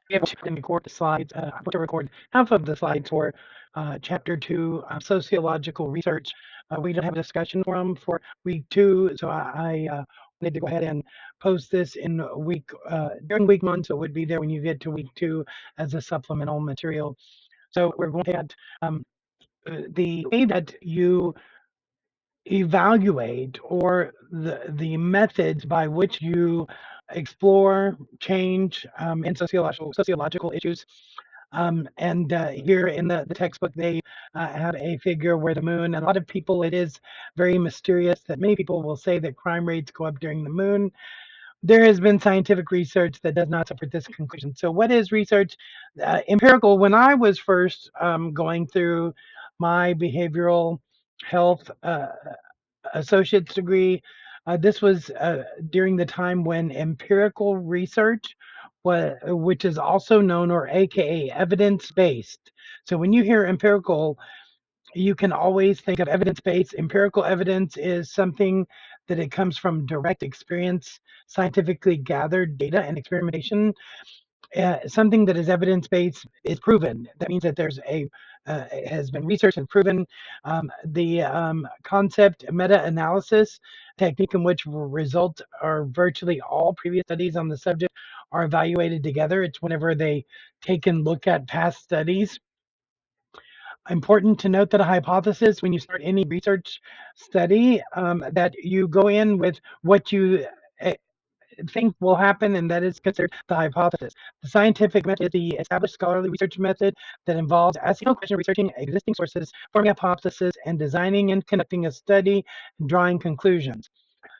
be able to record the slides, to record half of the slides for Chapter 2, Sociological Research. We don't have a discussion forum for week 2, so I wanted to go ahead and post this in during week 1, so it would be there when you get to week 2 as a supplemental material. So we're going to add the way that you evaluate, or the methods by which you explore change in sociological issues. And here in the textbook, they have a figure where the moon, and a lot of people, it is very mysterious that many people will say that crime rates go up during the moon. There has been scientific research that does not support this conclusion. So what is research? Empirical. When I was first going through my behavioral health associate's degree, this was during the time when empirical research, which is also known, or AKA evidence-based. So when you hear empirical, you can always think of evidence-based. Empirical evidence is something that it comes from direct experience, scientifically gathered data and experimentation. Something that is evidence-based is proven. That means that there's it has been researched and proven. The concept meta-analysis technique, in which results are virtually all previous studies on the subject are evaluated together. It's whenever they take and look at past studies. Important to note that a hypothesis, when you start any research study, that you go in with what you think will happen, and that is considered the hypothesis. The scientific method is the established scholarly research method that involves asking a question, researching existing sources, forming a hypothesis, and designing and conducting a study, and drawing conclusions.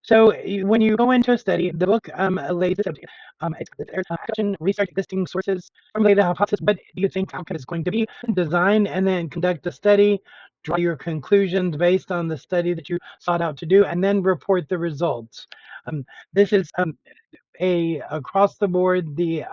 So when you go into a study, the book lays this out. Action, research existing sources, formulate a hypothesis. What do you think the outcome is going to be? Design and then conduct a study, draw your conclusions based on the study that you sought out to do, and then report the results. This is a across the board the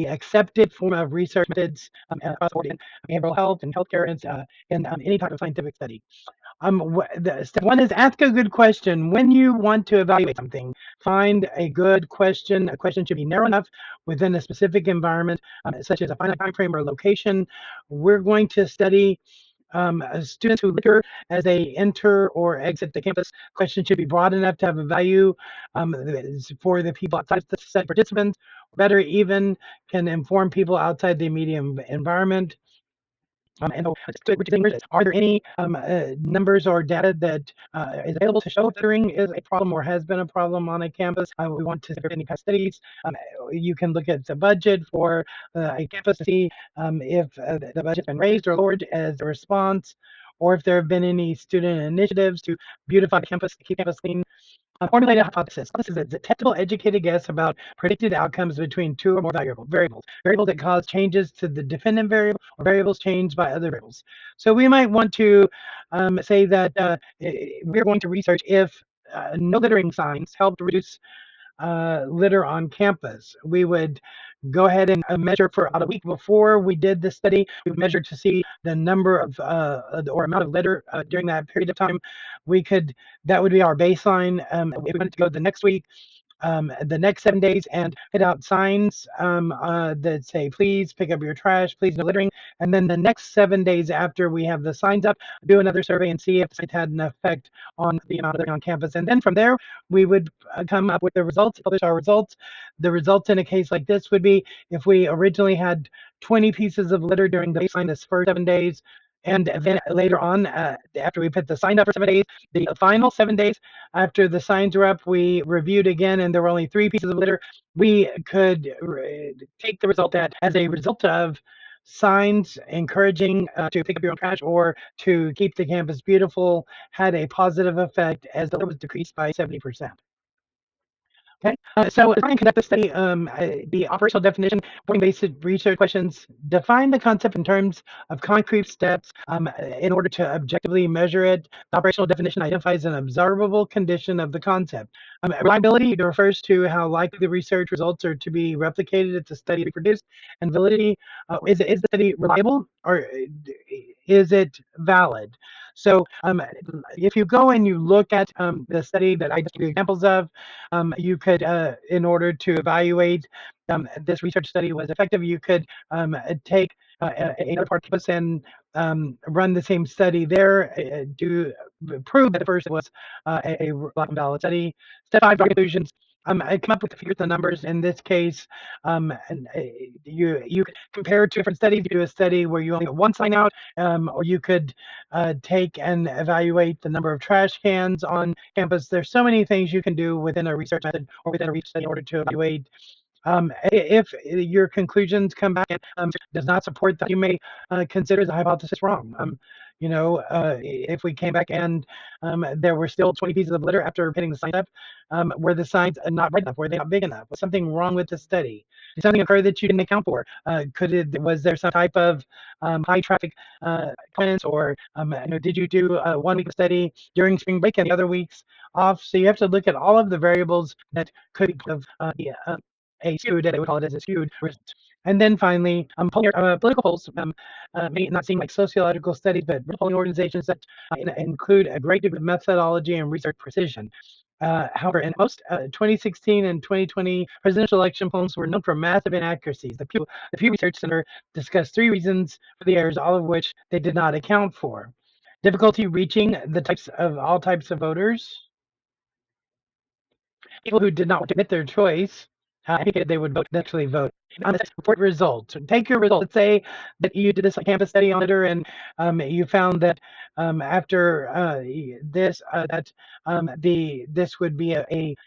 accepted form of research methods across the board in behavioral health and healthcare, and in any type of scientific study. Step 1 is ask a good question. When you want to evaluate something, find a good question. A question should be narrow enough within a specific environment, such as a finite time frame or location. We're going to study students who litter as they enter or exit the campus. Question should be broad enough to have a value for the people outside the study participants. Better even, can inform people outside the immediate environment. And are there any numbers or data that is available to show if littering is a problem or has been a problem on a campus? We want to see if there are any past studies. You can look at the budget for a campus to see if the budget's been raised or lowered as a response, or if there have been any student initiatives to beautify campus, keep campus clean. Formulate a hypothesis. This is a detectable, educated guess about predicted outcomes between two or more variables that cause changes to the dependent variable, or variables changed by other variables. So we might want to say that we're going to research if no littering signs helped reduce litter on campus. We would go ahead and measure for about a week before we did the study. We measured to see the number of or amount of litter during that period of time. That would be our baseline. If we wanted to go the next week, the next 7 days, and put out signs that say, please pick up your trash, please no littering. And then the next 7 days after we have the signs up, do another survey and see if it had an effect on the amount of littering on campus. And then from there, we would come up with the results, publish our results. The results in a case like this would be, if we originally had 20 pieces of litter during the baseline this first 7 days, and then later on, after we put the sign up for 7 days, the final 7 days after the signs were up, we reviewed again, and there were only 3 pieces of litter. We could take the result that, as a result of signs encouraging to pick up your own trash or to keep the campus beautiful, had a positive effect, as the litter was decreased by 70%. Okay, so try and conduct the study. The operational definition, avoiding basic research questions, define the concept in terms of concrete steps in order to objectively measure it. The operational definition identifies an observable condition of the concept. Reliability refers to how likely the research results are to be replicated if the study is reproduced. And validity, is the study reliable, or is it valid? So if you go and you look at the study that I just gave you examples of, you could, in order to evaluate this research study was effective, you could take another part of campus and run the same study there to prove that the first was a valid study. Step 5, draw conclusions. I come up with figures and numbers. In this case, and you compare two different studies. You do a study where you only get one sign out, or you could take and evaluate the number of trash cans on campus. There's so many things you can do within a research method or within a research study in order to evaluate. If your conclusions come back and does not support that, you may consider the hypothesis wrong. If we came back and there were still 20 pieces of litter after hitting the sign up, were the signs not bright enough? Were they not big enough? Was something wrong with the study? Did something occur that you didn't account for? Was there some type of high traffic comments, or did you do 1 week of study during spring break and the other weeks off? So you have to look at all of the variables that could be part of a skewed, they would call it as a skewed result. And then finally, political polls may not seem like sociological studies, but polling organizations that include a great degree of methodology and research precision. However, in most 2016 and 2020 presidential election polls were known for massive inaccuracies. The Pew Research Center discussed 3 reasons for the errors, all of which they did not account for. Difficulty reaching all types of voters. People who did not want to admit their choice indicated they would actually vote. Report results. Take your results. Let's say that you did this campus study on litter, and you found that after this, this would be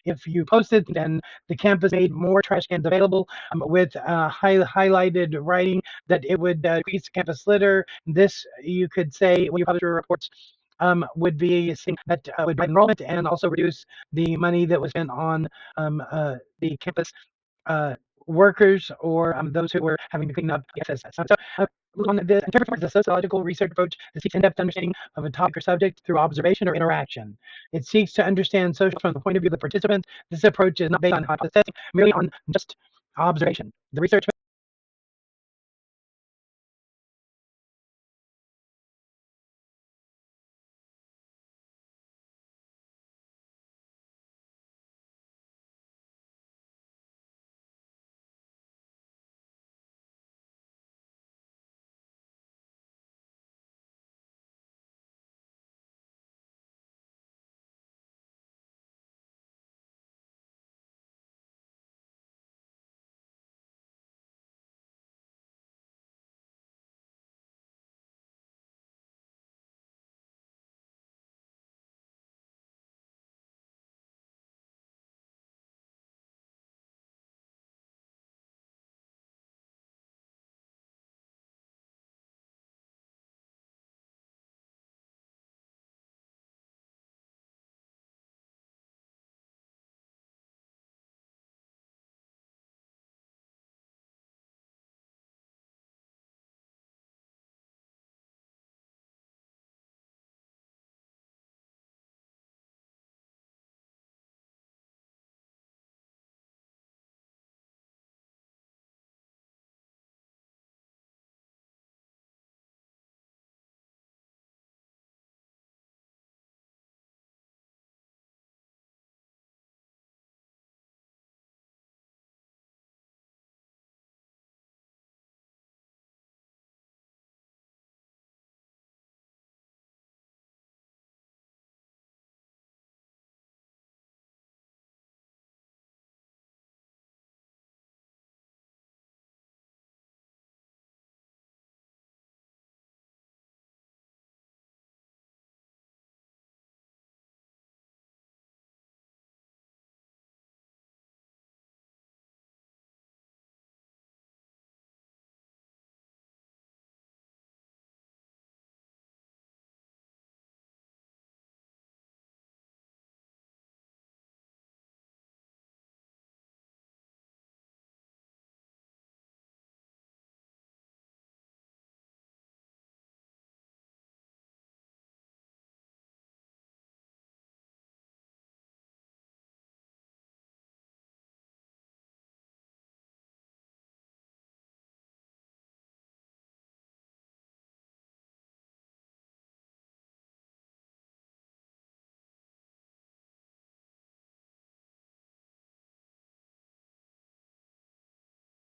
if you posted, then the campus made more trash cans available with highlighted writing that it would decrease campus litter. This, you could say, when you publish your reports, would be something that would drive enrollment and also reduce the money that was spent on the campus workers or those who were having to clean up the excess. So on the interpretation is a sociological research approach that seeks in-depth understanding of a topic or subject through observation or interaction. It seeks to understand social from the point of view of the participant. This approach is not based on hypothesis, merely on just observation. The research